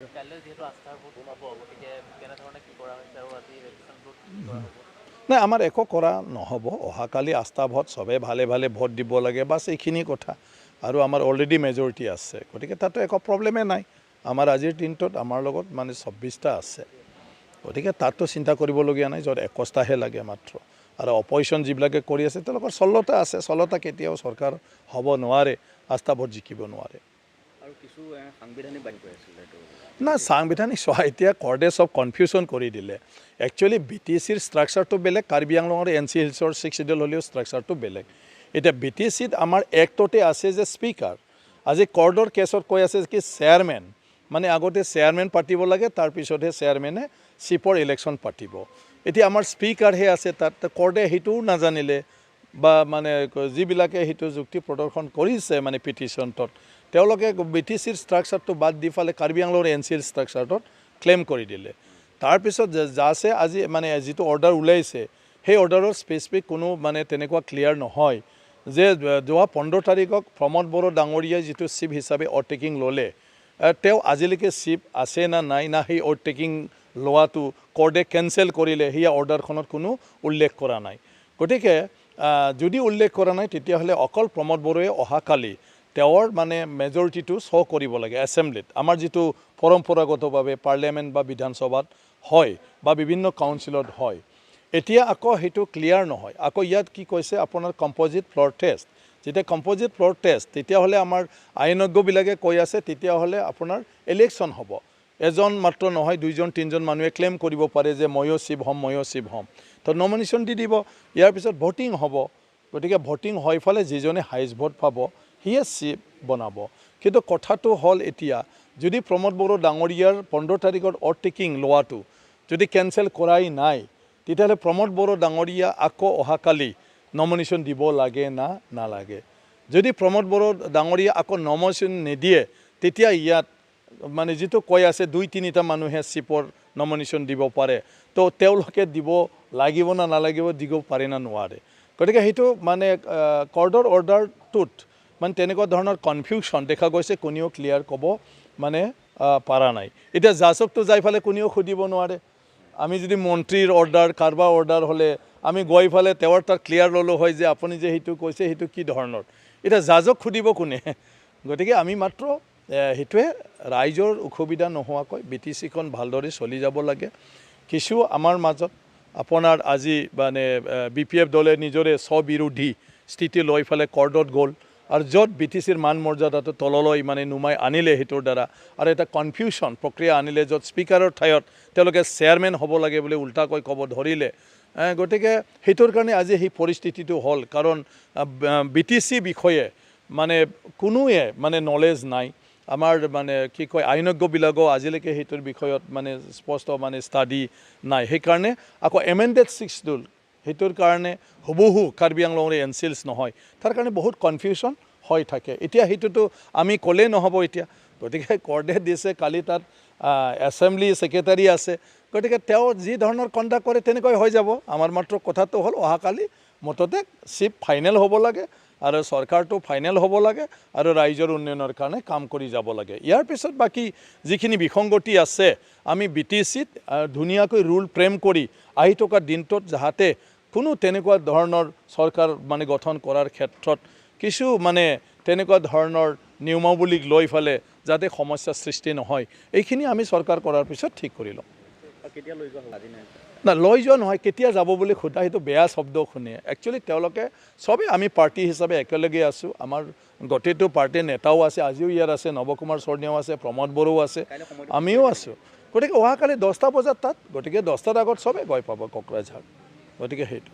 নাই আমাৰ একো কৰা নহ'ব অহাকালি আস্থা ভোট সবে ভালে ভালে ভোট দিব লাগে বাস এইখিনি কথা আৰু আমাৰ অলৰেডি মেজৰিটি আছে গতিকে তাতে একো প্ৰব্লেমে নাই আমাৰ আজিৰ দিনটোত আমাৰ লগত মানে ২৬টা আছে গতিকে তাতো চিন্তা কৰিবলগীয়া নাই য'ত ২১টাহে লাগে মাত্ৰ আৰু অপজিশ্যন যিবিলাকে কৰি আছে তেওঁলোকৰ ১৬টা আছে ১৬টা কেতিয়াও চৰকাৰ হ'ব নোৱাৰে আস্থা ভোট জিকিব নোৱাৰে আৰু কিছু সাংবিধানিক বাণী কৈ আছিল না সাংবিধানিক চোৱা এতিয়া কৰ্ডে চব কনফিউজন কৰি দিলে একচুৱেলি BTCৰ ষ্ট্ৰাকচাৰটো বেলেগ কাৰ্বি আংলঙৰ NC হিলছৰ 6 শিডিউল হ'লেও ষ্ট্ৰাকচাৰটো বেলেগ এতিয়া BTCত আমাৰ এক্টতে আছে যে স্পিকাৰ আজি কৰ্ডৰ কেছত কৈ আছে কি চেয়াৰমেন মানে আগতে চেয়াৰমেন পাতিব লাগে তাৰপিছতহে চেয়াৰমেনে চিফৰ ইলেকশ্যন পাতিব এতিয়া আমাৰ স্পিকাৰহে আছে তাত কৰ্ডে সেইটোও নাজানিলে বা মানে যিবিলাকে সেইটো যুক্তি প্ৰদৰ্শন কৰিছে মানে পিটিশ্যনটোত তেওঁলোকে BTCৰ ষ্ট্ৰাকচাৰটো বাদ দি ফালে কাৰ্বি আংলঙৰ NCৰ ষ্ট্ৰাকচাৰটোত ক্লেইম কৰি দিলে তাৰপিছত যাছে আজি মানে যিটো অৰ্ডাৰ ওলাইছে সেই অৰ্ডাৰৰ স্পেচিফিক কোনো মানে তেনেকুৱা ক্লিয়াৰ নহয় যে যোৱা 15 তাৰিখক প্ৰমোদ বড়ো ডাঙৰীয়াই যিটো চিফ হিচাপে অভাৰটেকিং ল'লে তেওঁ আজিলৈকে চিফ আছে না নাই না সেই অভাৰটেকিং লোৱাটো কৰ্ডে কেনচেল কৰিলে সেই অৰ্ডাৰখনত কোনো উল্লেখ কৰা নাই গতিকে যদি উল্লেখ কৰা নাই তেতিয়াহ'লে অকল প্ৰমোদ বড়োৱে অহাকালি তেওঁৰ মানে মেজৰিটিটো শ্ব' কৰিব লাগে এছেম্বলিত আমাৰ যিটো পৰম্পৰাগতভাৱে পাৰ্লিয়ামেণ্ট বা বিধানসভাত হয় বা বিভিন্ন কাউন্সিলত হয় এতিয়া আকৌ সেইটো ক্লিয়াৰ নহয় আকৌ ইয়াত কি কৈছে আপোনাৰ কম্পজিট ফ্ল'ৰ টেষ্ট যেতিয়া কম্পজিট ফ্ল'ৰ টেষ্ট তেতিয়াহ'লে আমাৰ আইনজ্ঞবিলাকে কৈ আছে তেতিয়াহ'লে আপোনাৰ ইলেকশ্যন হ'ব এজন মাত্ৰ নহয় দুইজন তিনিজন মানুহে ক্লেইম কৰিব পাৰে যে ময়ো চিফ হ'ম তো নমিনেশ্যন দি দিব ইয়াৰ পিছত ভোটিং হ'ব গতিকে ভোটিং হৈ ফালে যিজনে হাইষ্ট ভোট পাব সিয়ে চিফ বনাব কিন্তু কথাটো হ'ল এতিয়া যদি প্ৰমোদ বড়ো ডাঙৰীয়াৰ 15 তাৰিখৰ অভাৰটেকিং লোৱাটো যদি কেনচেল কৰাই নাই তেতিয়াহ'লে প্ৰমোদ বড়ো ডাঙৰীয়া আকৌ অহাকালি নমিনেশ্যন দিব লাগে না নালাগে যদি প্ৰমোদ বড়ো ডাঙৰীয়া আকৌ নমিনেশ্যন নিদিয়ে তেতিয়া ইয়াত মানে যিটো কৈ আছে 2-3টা মানুহে চিফৰ নমিনেশ্যন দিব পাৰে তো তেওঁলোকে দিব লাগিব না নালাগিব দিব পাৰে না নোৱাৰে গতিকে সেইটো মানে কৰ্ডৰ অৰ্ডাৰটোত মানে তেনেকুৱা ধৰণৰ কনফিউশ্যন দেখা গৈছে কোনেও ক্লিয়াৰ ক'ব মানে পাৰা নাই এতিয়া জাজকটো যাই ফালে কোনেও সুধিব নোৱাৰে আমি যদি মন্ত্ৰীৰ অৰ্ডাৰ কাৰোবাৰ অৰ্ডাৰ হ'লে আমি গৈ ফালে তেওঁৰ তাত ক্লিয়াৰ ল'লোঁ হয় যে আপুনি যে সেইটো কৈছে সেইটো কি ধৰণৰ এতিয়া জাজক সুধিব কোনে গতিকে আমি মাত্ৰ সেইটোৱে ৰাইজৰ অসুবিধা নোহোৱাকৈ BTCখন ভালদৰে চলি যাব লাগে কিছু আমাৰ মাজত আপোনাৰ আজি মানে BPF দলে নিজৰে স্ববিৰোধী স্থিতি লৈ ফালে কৰ্ডত গ'ল আৰু য'ত BTCৰ মান মৰ্যাদাটো তললৈ মানে নুমাই আনিলে সেইটোৰ দ্বাৰা আৰু এটা কনফিউশ্যন প্ৰক্ৰিয়া আনিলে য'ত স্পিকাৰৰ ঠাইত তেওঁলোকে চেয়াৰমেন হ'ব লাগে বুলি উল্টাকৈ ক'ব ধৰিলে গতিকে সেইটোৰ কাৰণে আজি সেই পৰিস্থিতিটো হ'ল কাৰণ BTC বিষয়ে মানে কোনোৱে মানে নলেজ নাই আমাৰ মানে কি কয় আইনজ্ঞবিলাকো আজিলৈকে সেইটোৰ বিষয়ত মানে স্পষ্ট মানে ষ্টাডি নাই সেইকাৰণে আকৌ এমেণ্ডেড 6 শিডিউল সেইটোৰ কাৰণে হুবহু কাৰ্বি আংলঙৰ NCLs নহয় তাৰ কাৰণে বহুত কনফিউশ্যন হৈ থাকে এতিয়া সেইটোতো আমি ক'লেই নহ'ব এতিয়া গতিকে কৰ্ডে দিছে কালি তাত এছেম্বলি ছেক্ৰেটাৰী আছে গতিকে তেওঁ যি ধৰণৰ কণ্ডাক্ট কৰে তেনেকৈ হৈ যাব আমাৰ মাত্ৰ কথাটো হ'ল অহাকালি মুঠতে চিফ ফাইনেল হ'ব লাগে আৰু চৰকাৰটো ফাইনেল হ'ব লাগে আৰু ৰাইজৰ উন্নয়নৰ কাৰণে কাম কৰি যাব লাগে ইয়াৰ পিছত বাকী যিখিনি বিসংগতি আছে আমি BTCত ধুনীয়াকৈ ৰুল প্ৰেম কৰি আহি থকা দিনটোত যাতে কোনো তেনেকুৱা ধৰণৰ চৰকাৰ মানে গঠন কৰাৰ ক্ষেত্ৰত কিছু মানে তেনেকুৱা ধৰণৰ নিয়মাৱলীক লৈ ফালে যাতে সমস্যাৰ সৃষ্টি নহয় এইখিনি আমি চৰকাৰ কৰাৰ পিছত ঠিক কৰি লওঁ কেতিয়া লৈ যোৱা আজি নাই না লৈ যোৱা নহয় কেতিয়া যাব বুলি সোধা সেইটো বেয়া শব্দ শুনে একচুৱেলি তেওঁলোকে সবেই আমি পাৰ্টি হিচাপে একেলগে আছোঁ আমাৰ গোটেইটো পাৰ্টিৰ নেতাও আছে আজিও ইয়াত আছে নৱকুমাৰ স্বৰ্ণীয়াও আছে প্ৰমোদ বড়োও আছে আমিও আছোঁ গতিকে অহাকালি 10টা বজাত তাত গতিকে 10টাৰ আগত সবেই গৈ পাব কোকৰাঝাৰ গতিকে সেইটো